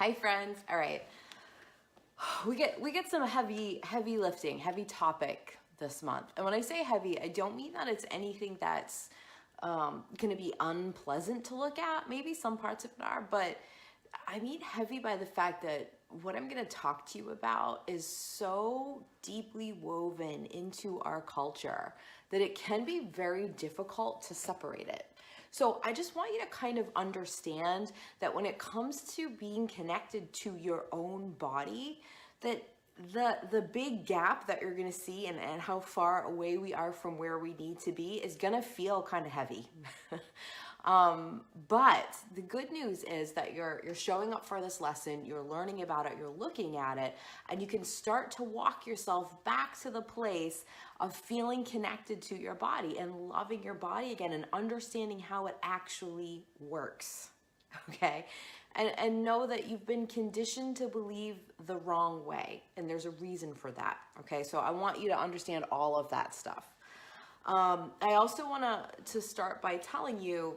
Hi friends. All right. We get some heavy lifting, heavy topic this month. And when I say heavy, I don't mean that it's anything that's going to be unpleasant to look at. Maybe some parts of it are, but I mean heavy by the fact that what I'm going to talk to you about is so deeply woven into our culture that it can be very difficult to separate it. So I just want you to kind of understand that when it comes to being connected to your own body, that the big gap that you're going to see and how far away we are from where we need to be is going to feel kind of heavy. But the good news is that you're showing up for this lesson, you're learning about it, you're looking at it, and you can start to walk yourself back to the place of feeling connected to your body and loving your body again and understanding how it actually works. Okay? And know that you've been conditioned to believe the wrong way, and there's a reason for that. Okay? So I want you to understand all of that stuff. I also want to start by telling you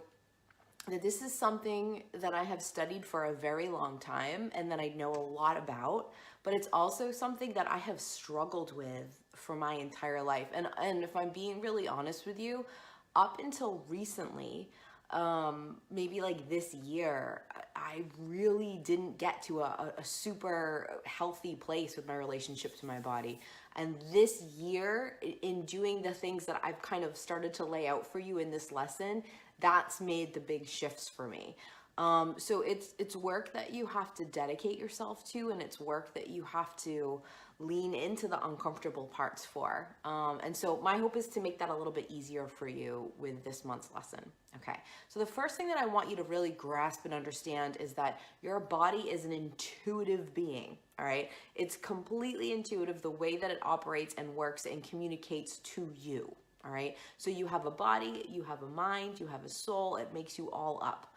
that this is something that I have studied for a very long time and that I know a lot about, but it's also something that I have struggled with for my entire life. And if I'm being really honest with you, up until recently, maybe like this year, I really didn't get to a super healthy place with my relationship to my body. And this year, in doing the things that I've kind of started to lay out for you in this lesson, that's made the big shifts for me. So it's work that you have to dedicate yourself to, and it's work that you have to lean into the uncomfortable parts for. And so my hope is to make that a little bit easier for you with this month's lesson. Okay, so the first thing that I want you to really grasp and understand is that your body is an intuitive being, all right? It's completely intuitive, the way that it operates and works and communicates to you, all right? So you have a body, you have a mind, you have a soul, it makes you all up.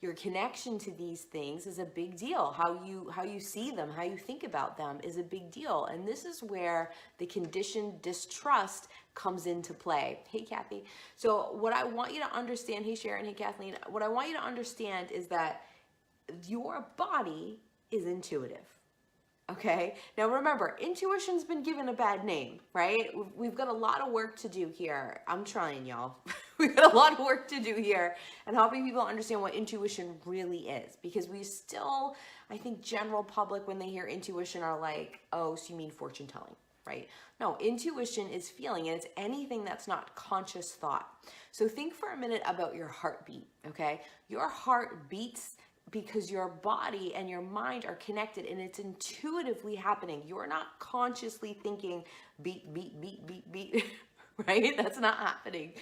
Your connection to these things is a big deal. How you see them, how you think about them is a big deal. And this is where the conditioned distrust comes into play. Hey, Kathy. So what I want you to understand, hey, Sharon, hey, Kathleen, what I want you to understand is that your body is intuitive. Okay, now remember, intuition's been given a bad name, right? We've got a lot of work to do here. I'm trying, y'all. We've got a lot of work to do here and helping people understand what intuition really is, because we still, I think general public, when they hear intuition, are like, oh, so you mean fortune telling, right? No, intuition is feeling, and it's anything that's not conscious thought. So think for a minute about your heartbeat, okay? Your heart beats because your body and your mind are connected, and it's intuitively happening. You're not consciously thinking beat, beat, beat, beat, beat, right? That's not happening.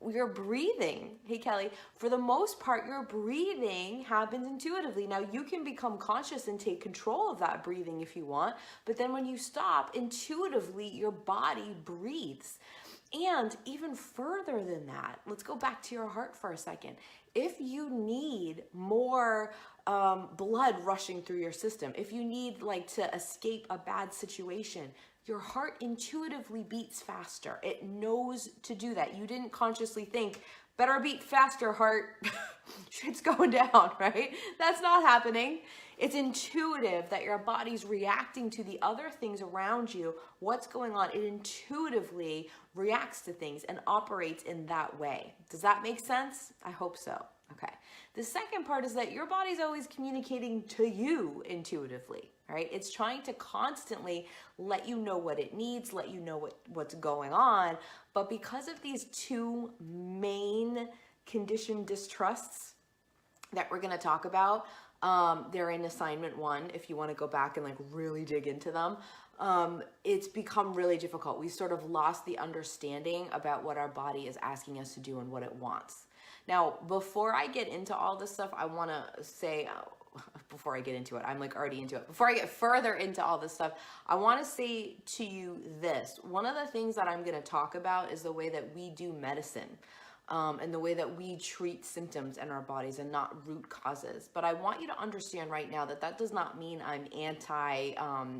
You're breathing. Hey, Kelly, for the most part, your breathing happens intuitively. Now, you can become conscious and take control of that breathing if you want, but then when you stop, intuitively, your body breathes. And even further than that, let's go back to your heart for a second. If you need more blood rushing through your system, if you need to escape a bad situation, your heart intuitively beats faster. It knows to do that. You didn't consciously think, better beat faster, heart. Shit's going down, right? That's not happening. It's intuitive that your body's reacting to the other things around you. What's going on? It intuitively reacts to things and operates in that way. Does that make sense? I hope so. Okay. The second part is that your body's always communicating to you intuitively, right? It's trying to constantly let you know what it needs, let you know what's going on. But because of these two main conditioned distrusts that we're going to talk about, they're in assignment 1 if you want to go back and really dig into them. It's become really difficult. We sort of lost the understanding about what our body is asking us to do and what it wants. Now, before I get into all this stuff, I want to say, before I get into it, I'm already into it. Before I get further into all this stuff, I want to say to you this. One of the things that I'm going to talk about is the way that we do medicine. And the way that we treat symptoms in our bodies and not root causes. But I want you to understand right now that that does not mean I'm anti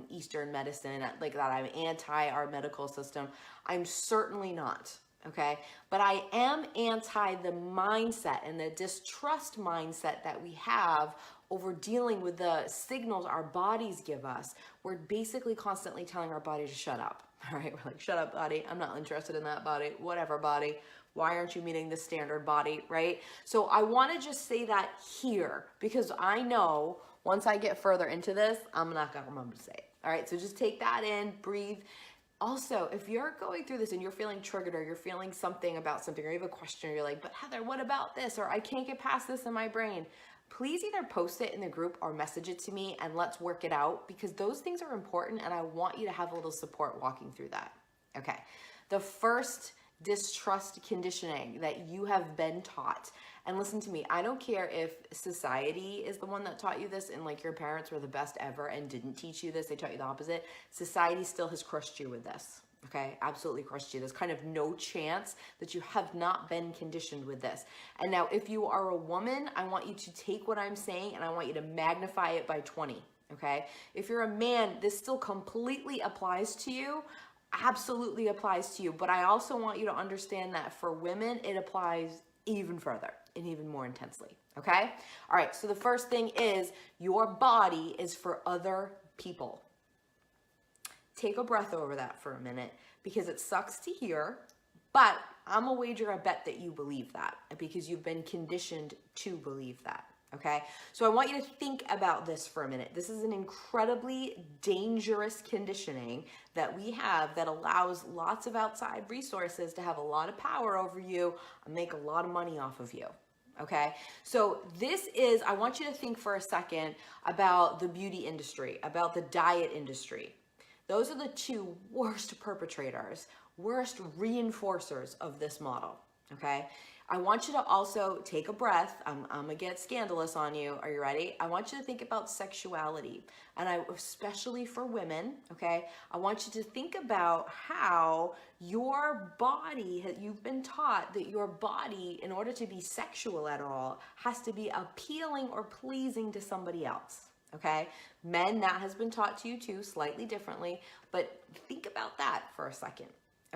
Eastern medicine, that I'm anti our medical system. I'm certainly not. Okay, but I am anti the mindset and the distrust mindset that we have over dealing with the signals our bodies give us, we're basically constantly telling our body to shut up. All right, we're like, shut up, body. I'm not interested in that body. Whatever, body. Why aren't you meeting the standard, body, right? So I want to just say that here, because I know once I get further into this, I'm not going to remember to say it. All right, so just take that in, breathe. Also, if you're going through this and you're feeling triggered, or you're feeling something about something, or you have a question, or you're like, but Heather, what about this? Or I can't get past this in my brain. Please either post it in the group or message it to me and let's work it out, because those things are important and I want you to have a little support walking through that. Okay. The first distrust conditioning that you have been taught, and listen to me, I don't care if society is the one that taught you this and like your parents were the best ever and didn't teach you this, they taught you the opposite. Society still has crushed you with this. Okay, absolutely crushed you. There's kind of no chance that you have not been conditioned with this. And now if you are a woman, I want you to take what I'm saying and I want you to magnify it by 20. Okay, if you're a man, this still completely applies to you. Absolutely applies to you. But I also want you to understand that for women, it applies even further and even more intensely. Okay, all right, so the first thing is your body is for other people. Take a breath over that for a minute, because it sucks to hear, but I'm gonna wager a bet that you believe that, because you've been conditioned to believe that, okay? So I want you to think about this for a minute. This is an incredibly dangerous conditioning that we have that allows lots of outside resources to have a lot of power over you and make a lot of money off of you. Okay, so this is, I want you to think for a second about the beauty industry, about the diet industry. Those are the two worst perpetrators, worst reinforcers of this model, okay? I want you to also take a breath. I'm gonna get scandalous on you. Are you ready? I want you to think about sexuality, and especially for women, okay? I want you to think about how your body, you've been taught that your body, in order to be sexual at all, has to be appealing or pleasing to somebody else. Okay, men, that has been taught to you too, slightly differently, but think about that for a second.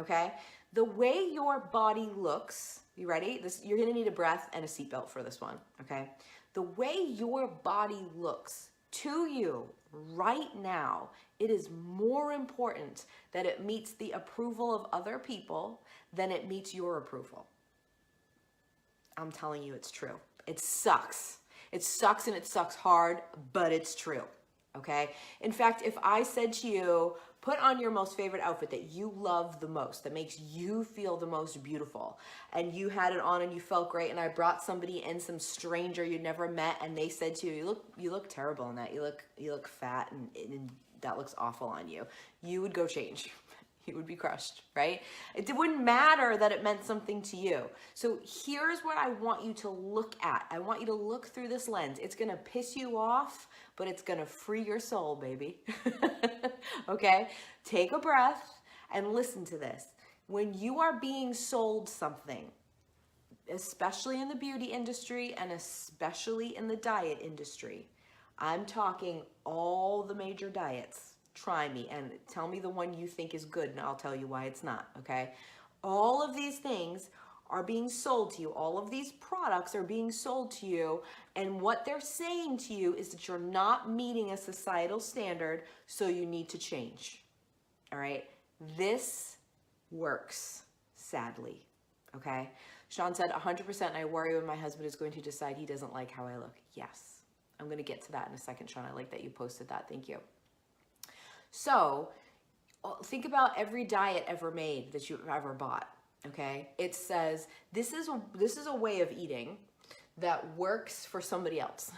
Okay, the way your body looks, you ready? You're gonna need a breath and a seatbelt for this one. Okay, the way your body looks to you right now, it is more important that it meets the approval of other people than it meets your approval. I'm telling you, it's true. It sucks. It sucks, and it sucks hard, but it's true, okay? In fact, if I said to you, put on your most favorite outfit that you love the most, that makes you feel the most beautiful, and you had it on and you felt great, and I brought somebody in, some stranger you'd never met, and they said to you, you look terrible in that, you look fat, and that looks awful on you, you would go change. You would be crushed, right? It wouldn't matter that it meant something to you. So here's what I want you to look at. I want you to look through this lens. It's gonna piss you off, but it's gonna free your soul, baby. Okay? Take a breath and listen to this. When you are being sold something, especially in the beauty industry and especially in the diet industry, I'm talking all the major diets. Try me and tell me the one you think is good, and I'll tell you why it's not, okay? All of these things are being sold to you. All of these products are being sold to you, and what they're saying to you is that you're not meeting a societal standard, so you need to change, all right? This works, sadly, okay? Sean said, 100%, I worry when my husband is going to decide he doesn't like how I look. Yes, I'm gonna get to that in a second, Sean. I like that you posted that, thank you. So think about every diet ever made that you've ever bought, okay? It says, this is a way of eating that works for somebody else.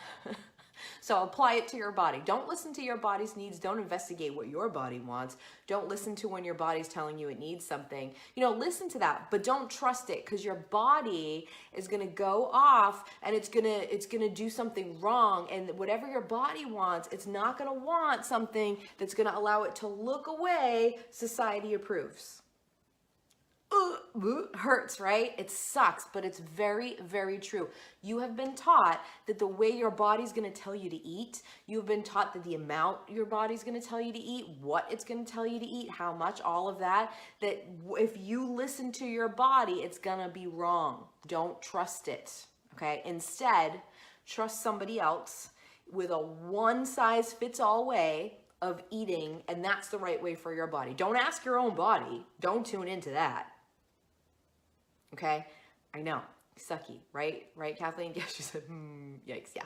So apply it to your body. Don't listen to your body's needs. Don't investigate what your body wants. Don't listen to when your body's telling you it needs something. You know, listen to that, but don't trust it, because your body is going to go off and it's going to do something wrong. And whatever your body wants, it's not going to want something that's going to allow it to look away society approves. Hurts, right? It sucks, but it's very, very true. You have been taught that the way your body's going to tell you to eat, you've been taught that the amount your body's going to tell you to eat, what it's going to tell you to eat, how much, all of that, that if you listen to your body, it's going to be wrong. Don't trust it, okay? Instead, trust somebody else. with a one-size-fits-all way of eating, and that's the right way for your body. Don't ask your own body. Don't tune into that. Okay? I know. Sucky, right? Right, Kathleen? Yeah, she said, yikes, yeah.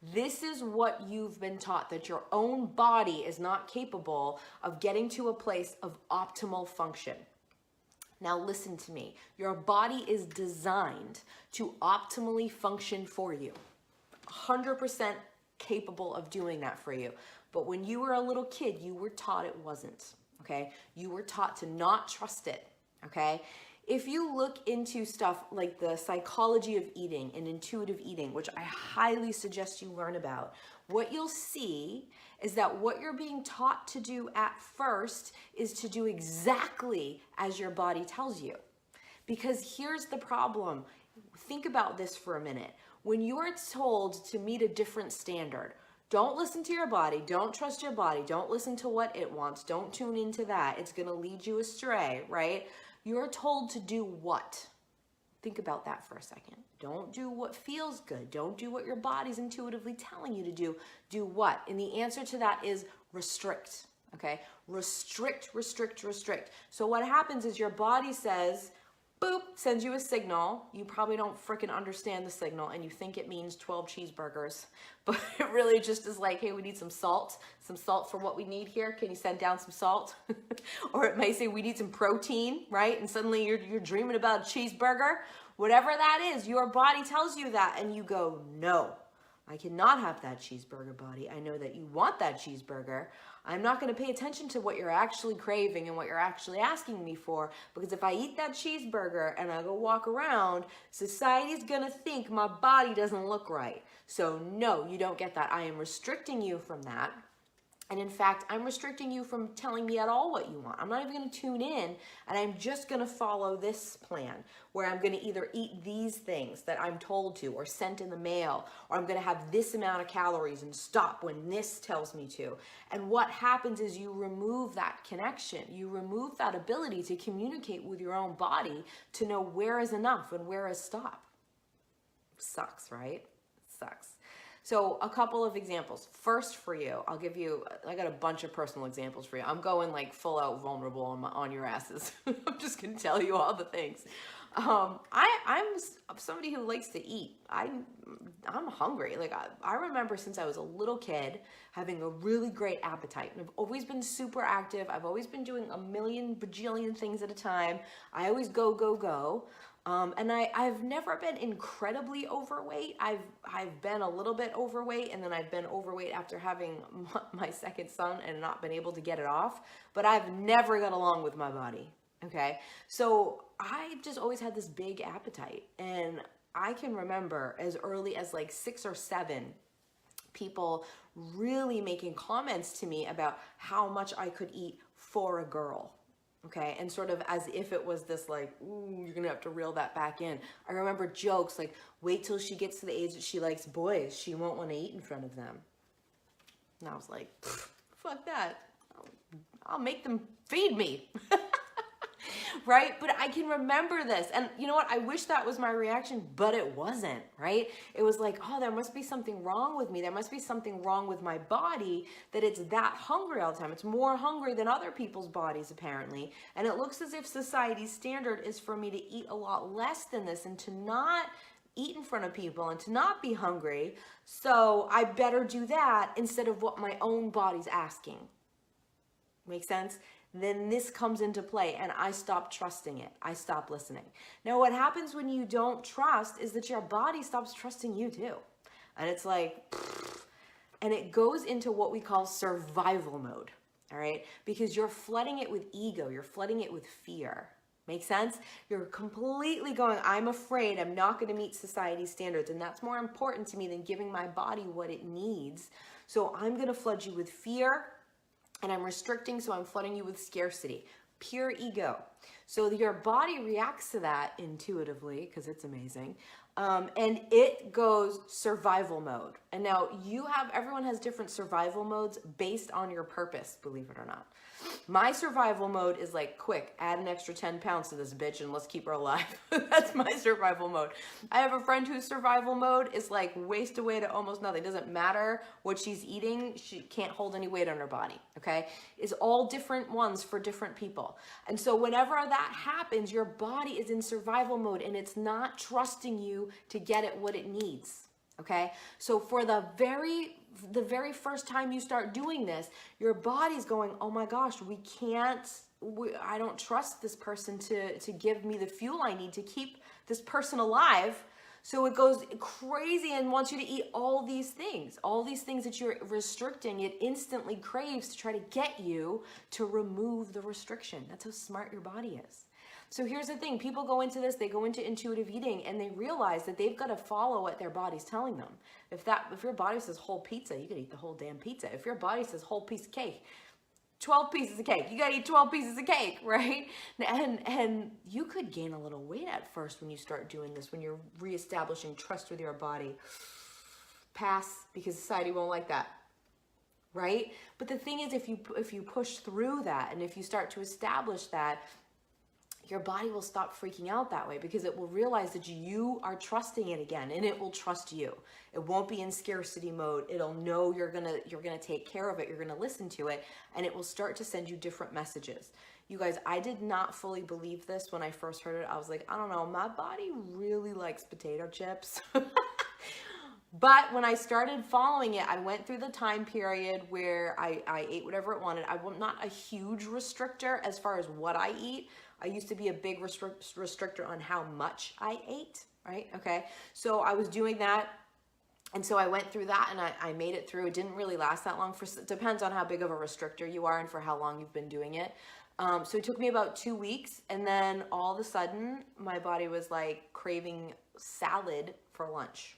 This is what you've been taught, that your own body is not capable of getting to a place of optimal function. Now listen to me. Your body is designed to optimally function for you. 100% capable of doing that for you. But when you were a little kid, you were taught it wasn't, okay? You were taught to not trust it, okay? If you look into stuff like the psychology of eating and intuitive eating, which I highly suggest you learn about, what you'll see is that what you're being taught to do at first is to do exactly as your body tells you. Because here's the problem. Think about this for a minute. When you're told to meet a different standard, don't listen to your body, don't trust your body, don't listen to what it wants, don't tune into that. It's gonna lead you astray, right? You're told to do what? Think about that for a second. Don't do what feels good. Don't do what your body's intuitively telling you to do. Do what? And the answer to that is restrict, okay? Restrict, restrict, restrict. So what happens is your body says, boop, sends you a signal. You probably don't freaking understand the signal and you think it means 12 cheeseburgers, but it really just is like, hey, we need some salt for what we need here. Can you send down some salt? Or it may say we need some protein, right? And suddenly you're dreaming about a cheeseburger. Whatever that is, your body tells you that and you go, no, I cannot have that cheeseburger, body. I know that you want that cheeseburger. I'm not going to pay attention to what you're actually craving and what you're actually asking me for, because if I eat that cheeseburger and I go walk around, society's going to think my body doesn't look right. So no, you don't get that. I am restricting you from that. And in fact, I'm restricting you from telling me at all what you want. I'm not even going to tune in, and I'm just going to follow this plan where I'm going to either eat these things that I'm told to or sent in the mail, or I'm going to have this amount of calories and stop when this tells me to. And what happens is you remove that connection. You remove that ability to communicate with your own body to know where is enough and where is stop. Sucks, right? Sucks. So a couple of examples. First for you, I got a bunch of personal examples for you. I'm going like full out vulnerable on your asses. I'm just gonna tell you all the things. I'm somebody who likes to eat. I'm hungry. Like I remember since I was a little kid having a really great appetite. And I've always been super active. I've always been doing a million bajillion things at a time. I always go, go, go. And I've never been incredibly overweight. I've been a little bit overweight, and then I've been overweight after having my second son and not been able to get it off. But I've never got along with my body, okay? So I just always had this big appetite. And I can remember as early as like 6 or 7, people really making comments to me about how much I could eat for a girl. Okay, and sort of as if it was this like, ooh, you're gonna have to reel that back in. I remember jokes like, wait till she gets to the age that she likes boys, she won't want to eat in front of them. And I was like, fuck that. I'll make them feed me. Right? But I can remember this. And you know what? I wish that was my reaction, but it wasn't, right? It was like, oh, there must be something wrong with me. There must be something wrong with my body that it's that hungry all the time. It's more hungry than other people's bodies, apparently. And it looks as if society's standard is for me to eat a lot less than this and to not eat in front of people and to not be hungry. So I better do that instead of what my own body's asking. Make sense? Then this comes into play and I stop trusting it. I stop listening. Now, what happens when you don't trust is that your body stops trusting you too. And it's like, and it goes into what we call survival mode, all right? Because you're flooding it with ego. You're flooding it with fear. Make sense? You're completely going, I'm afraid I'm not going to meet society's standards. And that's more important to me than giving my body what it needs. So I'm going to flood you with fear. And I'm restricting, so I'm flooding you with scarcity. Pure ego. So your body reacts to that intuitively, because it's amazing, And it goes survival mode. And now everyone has different survival modes based on your purpose, believe it or not. My survival mode is like, quick, add an extra 10 pounds to this bitch and let's keep her alive. That's my survival mode. I have a friend whose survival mode is like waste away to almost nothing. It doesn't matter what she's eating. She can't hold any weight on her body, okay? It's all different ones for different people. And so whenever that happens, your body is in survival mode and it's not trusting you to get it what it needs, okay? So for the very first time you start doing this, your body's going, oh my gosh, I don't trust this person to give me the fuel I need to keep this person alive. So it goes crazy and wants you to eat all these things that you're restricting. It instantly craves to try to get you to remove the restriction. That's how smart your body is. So here's the thing, people go into this, they go into intuitive eating and they realize that they've got to follow what their body's telling them. If your body says whole pizza, you can eat the whole damn pizza. If your body says whole piece of cake, 12 pieces of cake, you got to eat 12 pieces of cake, right? And you could gain a little weight at first when you start doing this, when you're reestablishing trust with your body. Pass, because society won't like that. Right? But the thing is, if you push through that and if you start to establish that, your body will stop freaking out that way because it will realize that you are trusting it again and it will trust you. It won't be in scarcity mode. It'll know you're gonna take care of it. You're gonna listen to it and it will start to send you different messages. You guys, I did not fully believe this when I first heard it. I was like, I don't know, my body really likes potato chips. But when I started following it, I went through the time period where I ate whatever it wanted. I'm not a huge restrictor as far as what I eat. I used to be a big restrictor on how much I ate, right? Okay, so I was doing that. And so I went through that and I made it through. It didn't really last that long. It depends on how big of a restrictor you are and for how long you've been doing it. So it took me about 2 weeks. And then all of a sudden, my body was like craving salad for lunch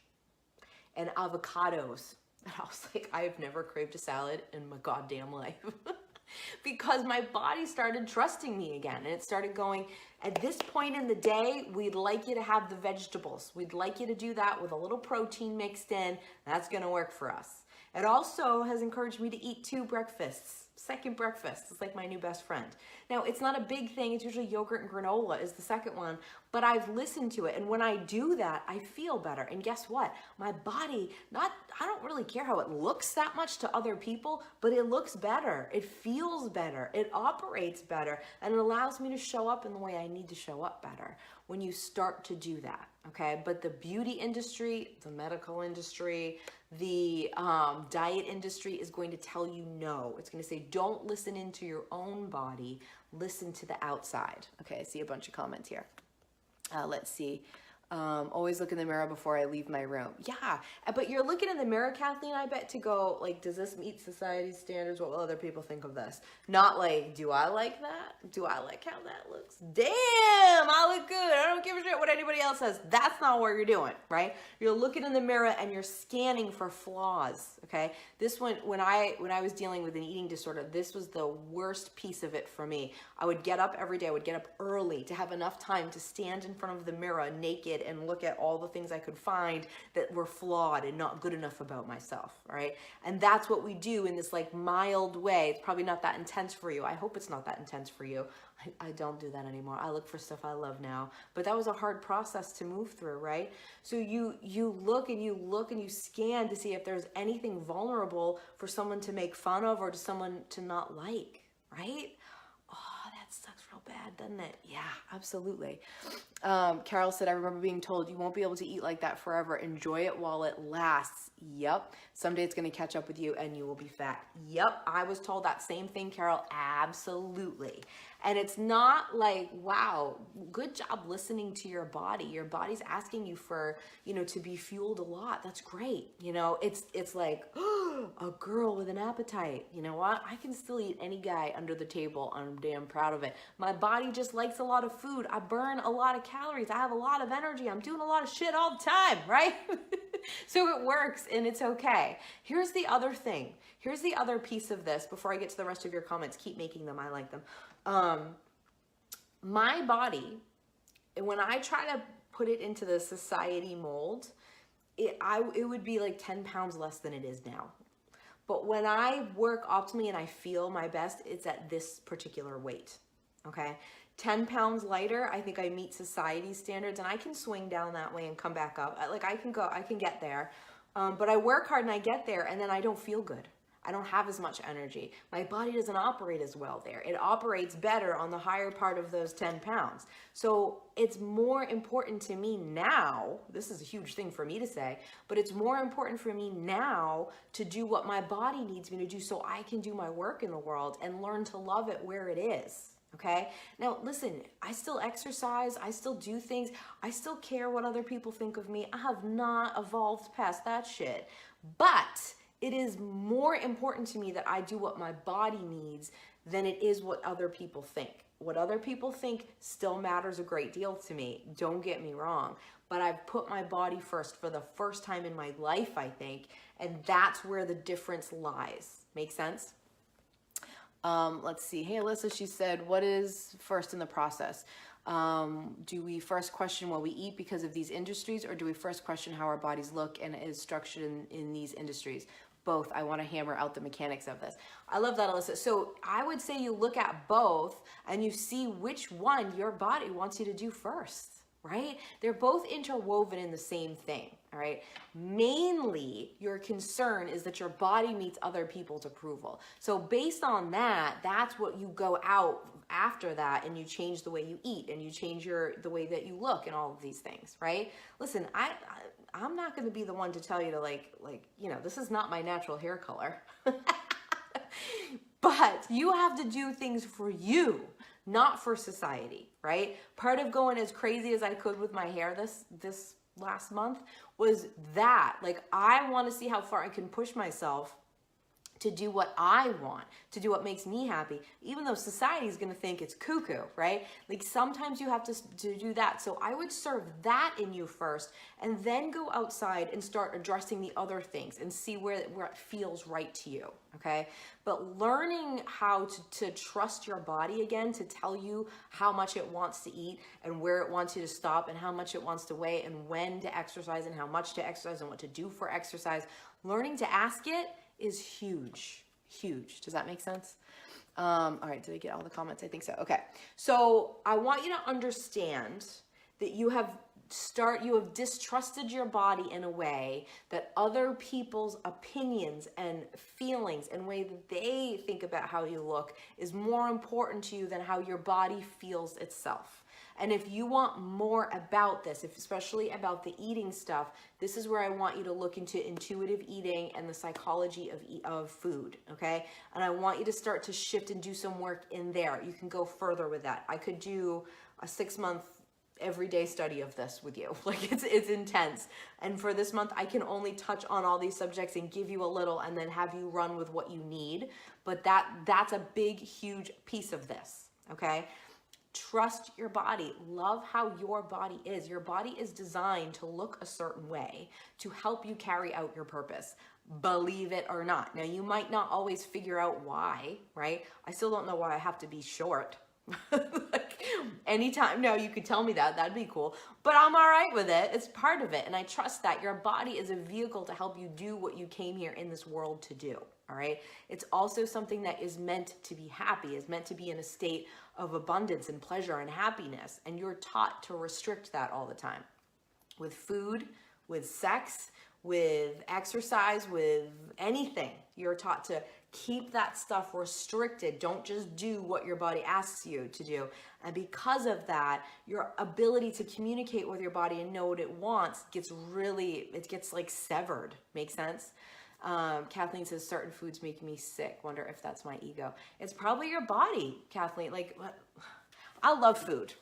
and avocados. And I was like, I have never craved a salad in my goddamn life. Because my body started trusting me again. And it started going, at this point in the day, we'd like you to have the vegetables. We'd like you to do that with a little protein mixed in. That's going to work for us. It also has encouraged me to eat 2 breakfasts. Second breakfast is like my new best friend. Now, it's not a big thing. It's usually yogurt and granola is the second one, but I've listened to it. And when I do that, I feel better. And guess what? My body, I don't really care how it looks that much to other people, but it looks better. It feels better. It operates better. And it allows me to show up in the way I need to show up better when you start to do that, okay? But the beauty industry, the medical industry, the diet industry is going to tell you no. It's going to say, don't listen into your own body, listen to the outside. Okay, I see a bunch of comments here. Let's see. Always look in the mirror before I leave my room. Yeah, but you're looking in the mirror, Kathleen, I bet, to go, like, does this meet society's standards? What will other people think of this? Not like, do I like that? Do I like how that looks? Damn, I look good. I don't give a shit what anybody else says. That's not what you're doing, right? You're looking in the mirror and you're scanning for flaws, okay? This one, when I was dealing with an eating disorder, this was the worst piece of it for me. I would get up every day. I would get up early to have enough time to stand in front of the mirror naked and look at all the things I could find that were flawed and not good enough about myself, right? And that's what we do in this like mild way. It's probably not that intense for you. I hope it's not that intense for you. I don't do that anymore. I look for stuff I love now. But that was a hard process to move through, right? So you look and you scan to see if there's anything vulnerable for someone to make fun of or to someone to not like, right? Sucks real bad, doesn't it? Yeah, absolutely. Carol said, I remember being told you won't be able to eat like that forever. Enjoy it while it lasts. Yep. Someday it's going to catch up with you and you will be fat. Yep. I was told that same thing, Carol. Absolutely. And it's not like, wow, good job listening to your body. Your body's asking you for, to be fueled a lot. That's great. It's like, oh, a girl with an appetite. You know what? I can still eat any guy under the table. I'm damn proud of it. My body just likes a lot of food. I burn a lot of calories. I have a lot of energy. I'm doing a lot of shit all the time, right? So it works and it's okay. Here's the other thing. Here's the other piece of this before I get to the rest of your comments. Keep making them. I like them. My body, when I try to put it into the society mold, it would be like 10 pounds less than it is now. But when I work optimally and I feel my best, it's at this particular weight, okay? 10 pounds lighter, I think I meet society standards, and I can swing down that way and come back up. Like I can get there, but I work hard and I get there, and then I don't feel good. I don't have as much energy. My body doesn't operate as well there. It operates better on the higher part of those 10 pounds. So it's more important to me now, this is a huge thing for me to say, but it's more important for me now to do what my body needs me to do so I can do my work in the world and learn to love it where it is. Okay. Now listen, I still exercise. I still do things. I still care what other people think of me. I have not evolved past that shit, but it is more important to me that I do what my body needs than it is what other people think. What other people think still matters a great deal to me. Don't get me wrong, but I've put my body first for the first time in my life, I think, and that's where the difference lies. Make sense? Let's see. Hey, Alyssa, she said, what is first in the process? Do we first question what we eat because of these industries, or do we first question how our bodies look and is structured in these industries? Both. I want to hammer out the mechanics of this. I love that, Alyssa. So I would say you look at both and you see which one your body wants you to do first, right? They're both interwoven in the same thing, all right? Mainly, your concern is that your body meets other people's approval. So based on that, that's what you go out after that, and you change the way you eat, and you change the way that you look, and all of these things, right? Listen, I'm not going to be the one to tell you to like, this is not my natural hair color. But you have to do things for you, not for society, right? Part of going as crazy as I could with my hair this last month was that, like, I want to see how far I can push myself to do what I want, to do what makes me happy, even though society is going to think it's cuckoo, right? Like sometimes you have to do that. So I would serve that in you first, and then go outside and start addressing the other things and see where it feels right to you, okay? But learning how to trust your body again, to tell you how much it wants to eat and where it wants you to stop and how much it wants to weigh and when to exercise and how much to exercise and what to do for exercise, learning to ask it is huge, huge. Does that make sense? All right, did I get all the comments? I think so. Okay, so I want you to understand that you have distrusted your body in a way that other people's opinions and feelings and way that they think about how you look is more important to you than how your body feels itself. And if you want more about this, especially about the eating stuff, this is where I want you to look into intuitive eating and the psychology of food, okay? And I want you to start to shift and do some work in there. You can go further with that. I could do a 6-month everyday study of this with you. Like it's intense. And for this month, I can only touch on all these subjects and give you a little and then have you run with what you need. But that's a big, huge piece of this, okay? Trust your body. Love how your body is. Your body is designed to look a certain way to help you carry out your purpose. Believe it or not. Now, you might not always figure out why, right? I still don't know why I have to be short. Like, anytime now you could tell me that'd be cool, but I'm all right with it. It's part of it. And I trust that your body is a vehicle to help you do what you came here in this world to do. All right. It's also something that is meant to be happy, is meant to be in a state of abundance and pleasure and happiness. And you're taught to restrict that all the time with food, with sex, with exercise, with anything. You're taught to keep that stuff restricted. Don't just do what your body asks you to do. And because of that, your ability to communicate with your body and know what it wants gets like severed. Make sense? Kathleen says certain foods make me sick. Wonder if that's my ego. It's probably your body, Kathleen. Like, I love food.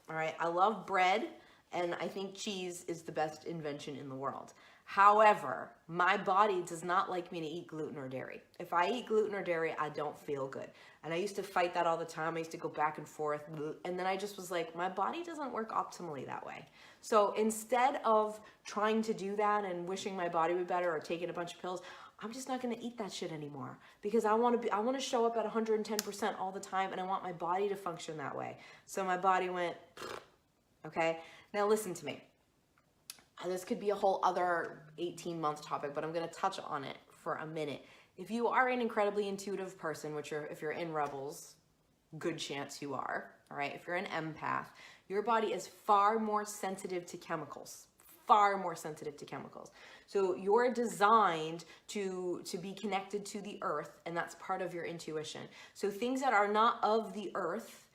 All right. I love bread. And I think cheese is the best invention in the world. However, my body does not like me to eat gluten or dairy. If I eat gluten or dairy, I don't feel good. And I used to fight that all the time. I used to go back and forth. And then I just was like, my body doesn't work optimally that way. So instead of trying to do that and wishing my body would be better or taking a bunch of pills, I'm just not going to eat that shit anymore because I want to show up at 110% all the time, and I want my body to function that way. So my body went, okay. Now listen to me. this could be a whole other 18-month topic, but I'm going to touch on it for a minute. If you are an incredibly intuitive person, which if you're in Rebels, good chance you are, all right? If you're an empath, your body is far more sensitive to chemicals, far more sensitive to chemicals. So you're designed to be connected to the earth, and that's part of your intuition. So things that are not of the earth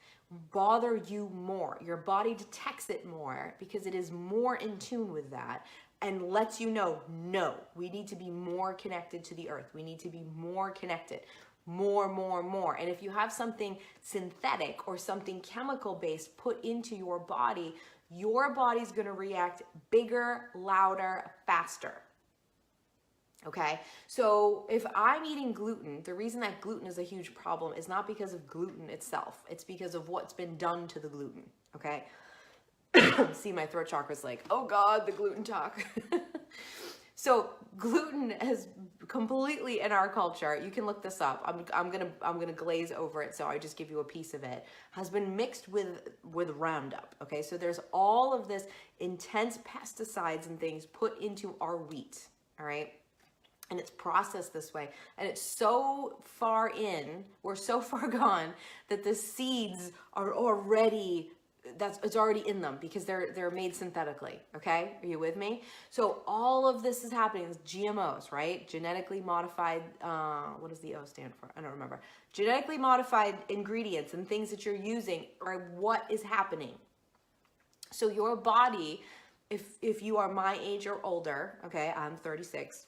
bother you more. Your body detects it more because it is more in tune with that and lets you know, no, we need to be more connected to the earth. We need to be more connected, more. And if you have something synthetic or something chemical based put into your body's going to react bigger, louder, faster. Okay, so if I'm eating gluten, the reason that gluten is a huge problem is not because of gluten itself. It's because of what's been done to the gluten, okay? See, my throat chakra's like, oh God, the gluten talk. So gluten has completely in our culture, you can look this up. I'm gonna glaze over it, so I just give you a piece of it. Has been mixed with Roundup. Okay, so there's all of this intense pesticides and things put into our wheat. All right. And it's processed this way, and it's so far in, we're so far gone that the seeds are already, it's already in them because they're made synthetically. Okay, are you with me? So all of this is happening. It's GMOs, right? Genetically modified. What does the O stand for? I don't remember. Genetically modified ingredients and things that you're using are what is happening. So your body, if you are my age or older, okay, I'm 36.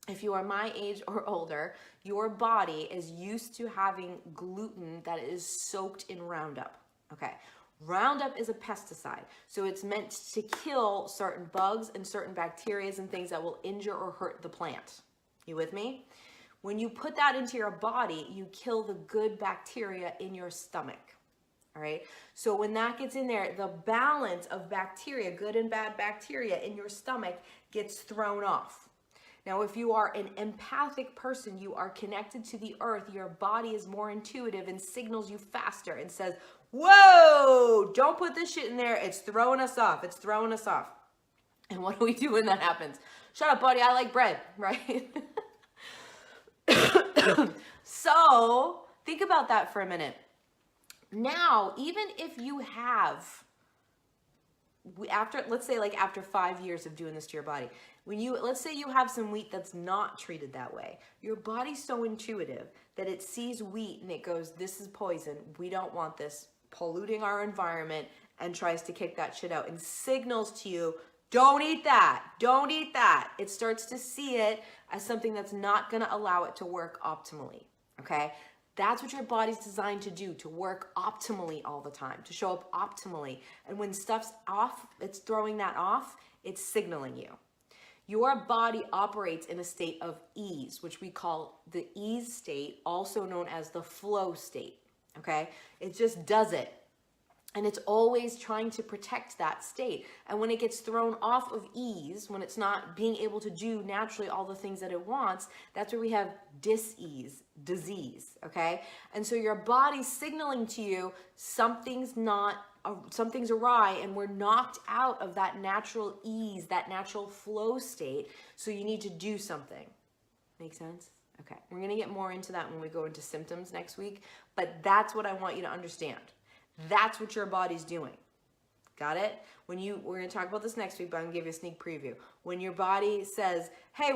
If you are my age or older, your body is used to having gluten that is soaked in Roundup. Okay, Roundup is a pesticide, so it's meant to kill certain bugs and certain bacteria and things that will injure or hurt the plant. You with me? When you put that into your body, you kill the good bacteria in your stomach. All right, so when that gets in there, the balance of bacteria, good and bad bacteria in your stomach gets thrown off. Now, if you are an empathic person, you are connected to the earth, your body is more intuitive and signals you faster and says, whoa, don't put this shit in there. It's throwing us off. It's throwing us off. And what do we do when that happens? Shut up, buddy. I like bread, right? So think about that for a minute. Now, even if you have, let's say like after 5 years of doing this to your body, let's say you have some wheat that's not treated that way. Your body's so intuitive that it sees wheat and it goes, this is poison. We don't want this polluting our environment, and tries to kick that shit out and signals to you, don't eat that. Don't eat that. It starts to see it as something that's not going to allow it to work optimally. Okay? That's what your body's designed to do, to work optimally all the time, to show up optimally. And when stuff's off, it's throwing that off, it's signaling you. Your body operates in a state of ease, which we call the ease state, also known as the flow state, okay? It just does it. And it's always trying to protect that state. And when it gets thrown off of ease, when it's not being able to do naturally all the things that it wants, that's where we have dis-ease, disease, okay? And so your body's signaling to you something's awry, and we're knocked out of that natural ease, that natural flow state, so you need to do something. Make sense? Okay, we're gonna get more into that when we go into symptoms next week, but that's what I want you to understand. That's what your body's doing. Got it? We're going to talk about this next week, but I'm going to give you a sneak preview. When your body says, hey,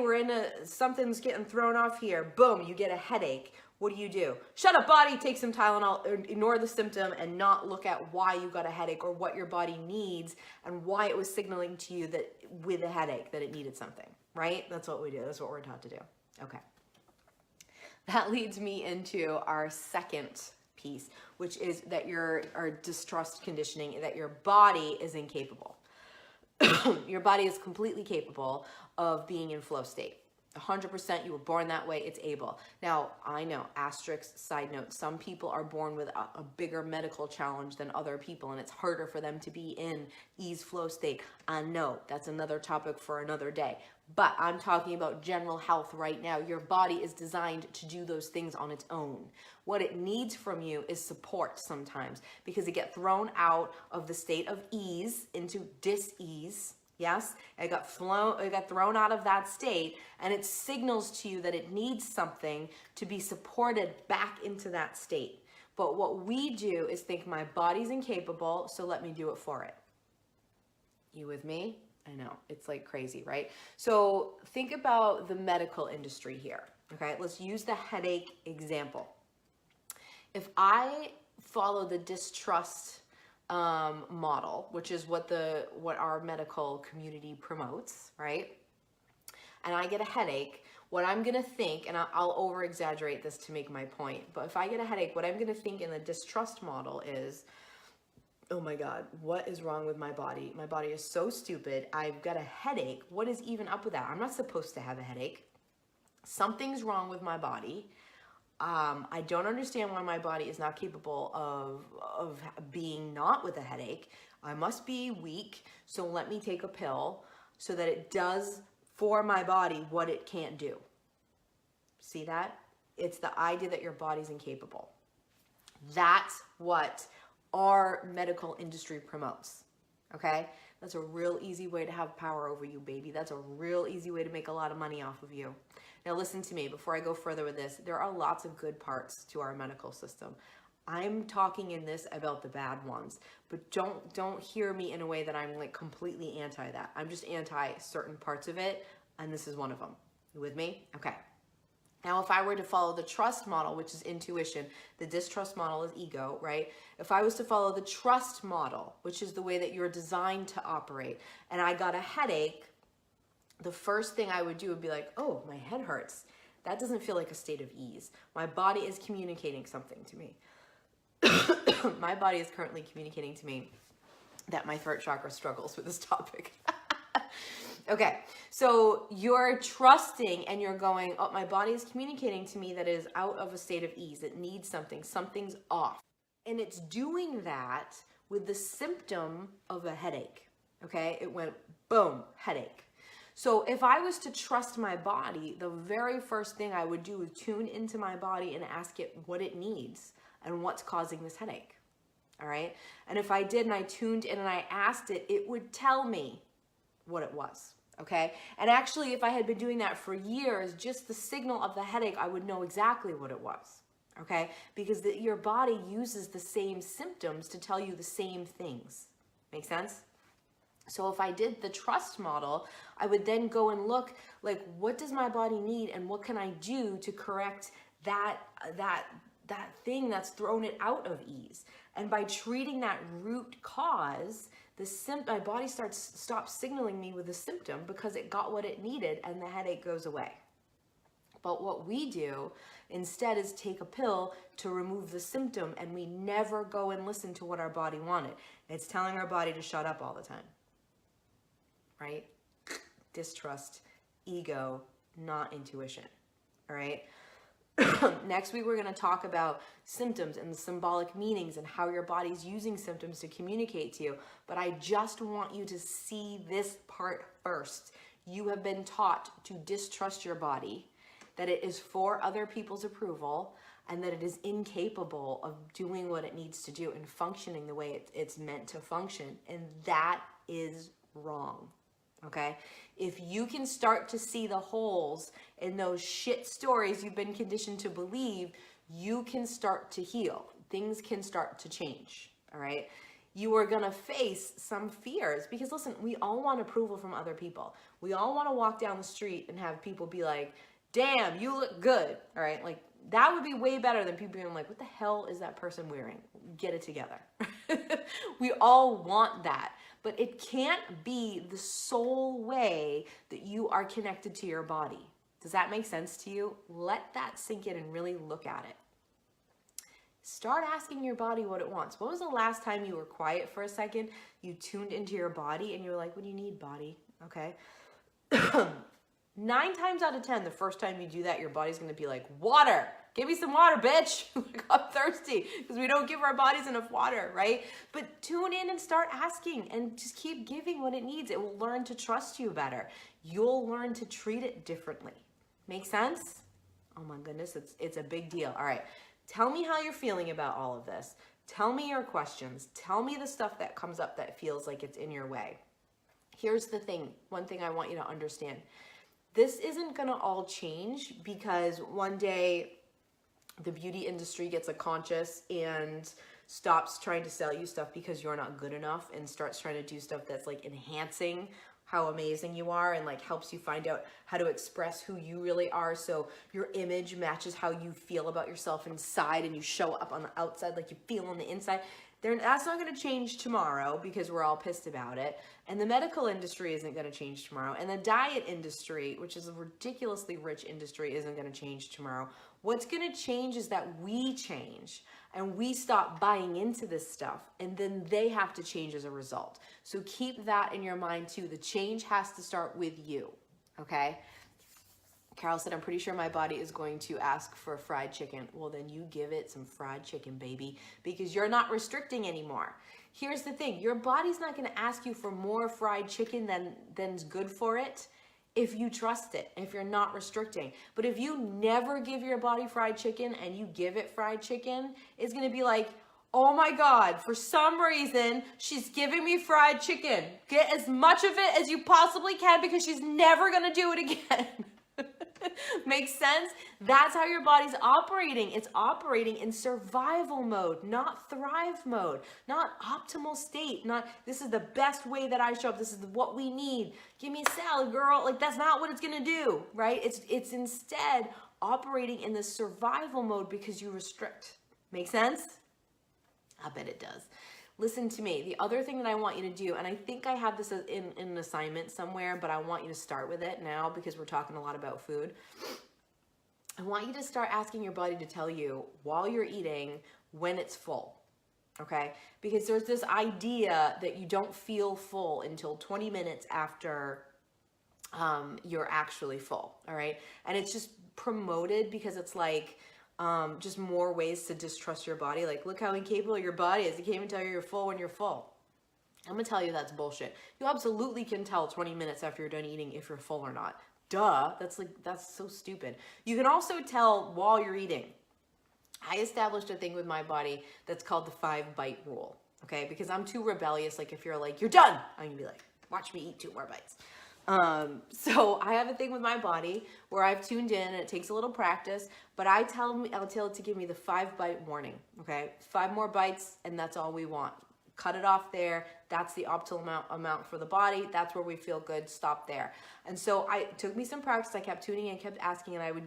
something's getting thrown off here, boom, you get a headache. What do? Shut up, body, take some Tylenol, ignore the symptom and not look at why you got a headache or what your body needs and why it was signaling to you that with a headache that it needed something, right? That's what we do. That's what we're taught to do. Okay. That leads me into our second piece, which is that our distrust conditioning, that your body is incapable. Your body is completely capable of being in flow state. 100%, you were born that way, it's able. Now, I know, asterisk, side note, some people are born with a bigger medical challenge than other people, and it's harder for them to be in ease flow state. I know, that's another topic for another day. But I'm talking about general health right now. Your body is designed to do those things on its own. What it needs from you is support sometimes, because it gets thrown out of the state of ease into dis-ease. Yes, it got thrown out of that state, and it signals to you that it needs something to be supported back into that state. But what we do is think my body's incapable, so let me do it for it. You with me? I know, it's like crazy, right? So think about the medical industry here, okay? Let's use the headache example. If I follow the distrust model, which is what our medical community promotes, right? And I get a headache, what I'm gonna think, and I'll over exaggerate this to make my point, but if I get a headache, what I'm gonna think in the distrust model is, oh my God, what is wrong with my body? My body is so stupid. I've got a headache. What is even up with that? I'm not supposed to have a headache. Something's wrong with my body. I don't understand why my body is not capable of being not with a headache. I must be weak, so let me take a pill so that it does for my body what it can't do. See that? It's the idea that your body's incapable. That's what our medical industry promotes, okay? That's a real easy way to have power over you, baby. That's a real easy way to make a lot of money off of you. Now listen to me, before I go further with this, there are lots of good parts to our medical system. I'm talking in this about the bad ones, but don't hear me in a way that I'm like completely anti that. I'm just anti certain parts of it, and this is one of them. You with me? Okay. Now, if I were to follow the trust model, which is intuition, the distrust model is ego, right? If I was to follow the trust model, which is the way that you're designed to operate, and I got a headache, the first thing I would do would be like, oh, my head hurts. That doesn't feel like a state of ease. My body is communicating something to me. My body is currently communicating to me that my throat chakra struggles with this topic. Okay, so you're trusting and you're going, oh, my body is communicating to me that it is out of a state of ease. It needs something. Something's off. And it's doing that with the symptom of a headache. Okay, it went boom, headache. So if I was to trust my body, the very first thing I would do is tune into my body and ask it what it needs and what's causing this headache. All right. And if I did and I tuned in and I asked it, it would tell me what it was. Okay. And actually, if I had been doing that for years, just the signal of the headache, I would know exactly what it was. Okay. Because your body uses the same symptoms to tell you the same things. Make sense? So if I did the trust model, I would then go and look like, what does my body need and what can I do to correct that thing that's thrown it out of ease? And by treating that root cause, my body stops signaling me with the symptom because it got what it needed and the headache goes away. But what we do instead is take a pill to remove the symptom, and we never go and listen to what our body wanted. It's telling our body to shut up all the time. Right? Distrust, ego, not intuition. All right? Next week, we're going to talk about symptoms and the symbolic meanings and how your body's using symptoms to communicate to you. But I just want you to see this part first. You have been taught to distrust your body, that it is for other people's approval, and that it is incapable of doing what it needs to do and functioning the way it's meant to function. And that is wrong. Okay? If you can start to see the holes in those shit stories you've been conditioned to believe, you can start to heal. Things can start to change. All right? You are going to face some fears because listen, we all want approval from other people. We all want to walk down the street and have people be like, damn, you look good. All right? Like, that would be way better than people being like, what the hell is that person wearing? Get it together. We all want that. But it can't be the sole way that you are connected to your body. Does that make sense to you? Let that sink in and really look at it. Start asking your body what it wants. When was the last time you were quiet for a second, you tuned into your body and you were like, what do you need, body? Okay. 9 times out of 10, the first time you do that, your body's going to be like, water. Give me some water, bitch. I'm thirsty because we don't give our bodies enough water, right? But tune in and start asking and just keep giving what it needs. It will learn to trust you better. You'll learn to treat it differently. Make sense? Oh my goodness, it's a big deal. All right. Tell me how you're feeling about all of this. Tell me your questions. Tell me the stuff that comes up that feels like it's in your way. Here's the thing, one thing I want you to understand. This isn't gonna all change because one day the beauty industry gets a conscious and stops trying to sell you stuff because you're not good enough and starts trying to do stuff that's like enhancing how amazing you are and like helps you find out how to express who you really are, so your image matches how you feel about yourself inside and you show up on the outside like you feel on the inside. That's not going to change tomorrow because we're all pissed about it. And the medical industry isn't going to change tomorrow. And the diet industry, which is a ridiculously rich industry, isn't going to change tomorrow. What's going to change is that we change and we stop buying into this stuff, and then they have to change as a result. So keep that in your mind too. The change has to start with you, okay? Carol said, I'm pretty sure my body is going to ask for fried chicken. Well, then you give it some fried chicken, baby, because you're not restricting anymore. Here's the thing. Your body's not going to ask you for more fried chicken than's good for it if you trust it, if you're not restricting. But if you never give your body fried chicken and you give it fried chicken, it's going to be like, oh my God, for some reason, she's giving me fried chicken. Get as much of it as you possibly can because she's never going to do it again. Makes sense? That's how your body's operating. It's operating in survival mode, not thrive mode, not optimal state, not this is the best way that I show up. This is what we need. Give me a salad, girl. Like that's not what it's going to do, right? It's instead operating in the survival mode because you restrict. Make sense? I bet it does. Listen to me. The other thing that I want you to do, and I think I have this in an assignment somewhere, but I want you to start with it now because we're talking a lot about food. I want you to start asking your body to tell you while you're eating when it's full, okay? Because there's this idea that you don't feel full until 20 minutes after you're actually full, all right? And it's just promoted because it's like, just more ways to distrust your body. Like, look how incapable your body is. It can't even tell you you're full when you're full. I'm gonna tell you that's bullshit. You absolutely can tell 20 minutes after you're done eating if you're full or not. Duh, that's so stupid. You can also tell while you're eating. I established a thing with my body that's called the 5-bite rule, okay? Because I'm too rebellious. Like if you're like, you're done, I'm gonna be like, watch me eat 2 more bites. So I have a thing with my body where I've tuned in and it takes a little practice, but I'll tell it to give me the 5-bite warning. Okay. 5 more bites and that's all we want. Cut it off there. That's the optimal amount for the body. That's where we feel good. Stop there. And so it took me some practice. I kept tuning in, kept asking, and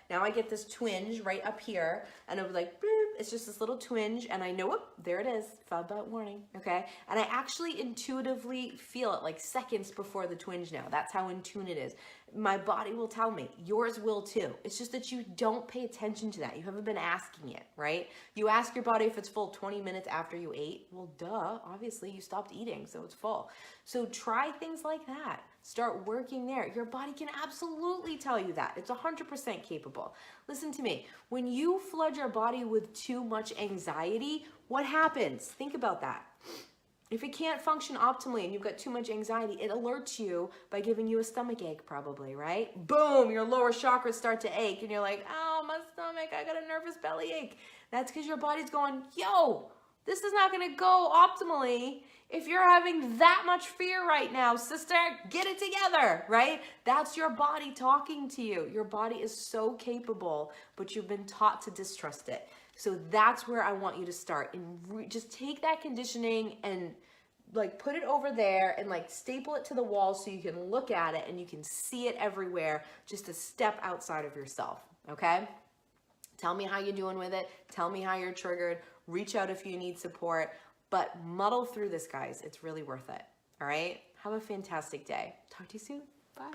now I get this twinge right up here, and it was like, boop, it's just this little twinge, and I know, whoop, there it is, 5-bite warning, okay? And I actually intuitively feel it like seconds before the twinge now. That's how in tune it is. My body will tell me. Yours will too. It's just that you don't pay attention to that. You haven't been asking it, right? You ask your body if it's full 20 minutes after you ate. Well, duh, obviously you stopped eating, so it's full. So try things like that. Start working there. Your body can absolutely tell you that. It's 100% capable. Listen to me. When you flood your body with too much anxiety, what happens? Think about that. If it can't function optimally and you've got too much anxiety, it alerts you by giving you a stomach ache probably, right? Boom, your lower chakras start to ache and you're like, oh, my stomach, I got a nervous belly ache. That's because your body's going, yo, this is not going to go optimally if you're having that much fear right now, sister. Get it together, right? That's your body talking to you. Your body is so capable, but you've been taught to distrust it. So that's where I want you to start, and just take that conditioning and like put it over there and like staple it to the wall so you can look at it and you can see it everywhere, just a step outside of yourself, okay? Tell me how you're doing with it. Tell me how you're triggered. Reach out if you need support, but muddle through this, guys. It's really worth it, all right? Have a fantastic day. Talk to you soon. Bye.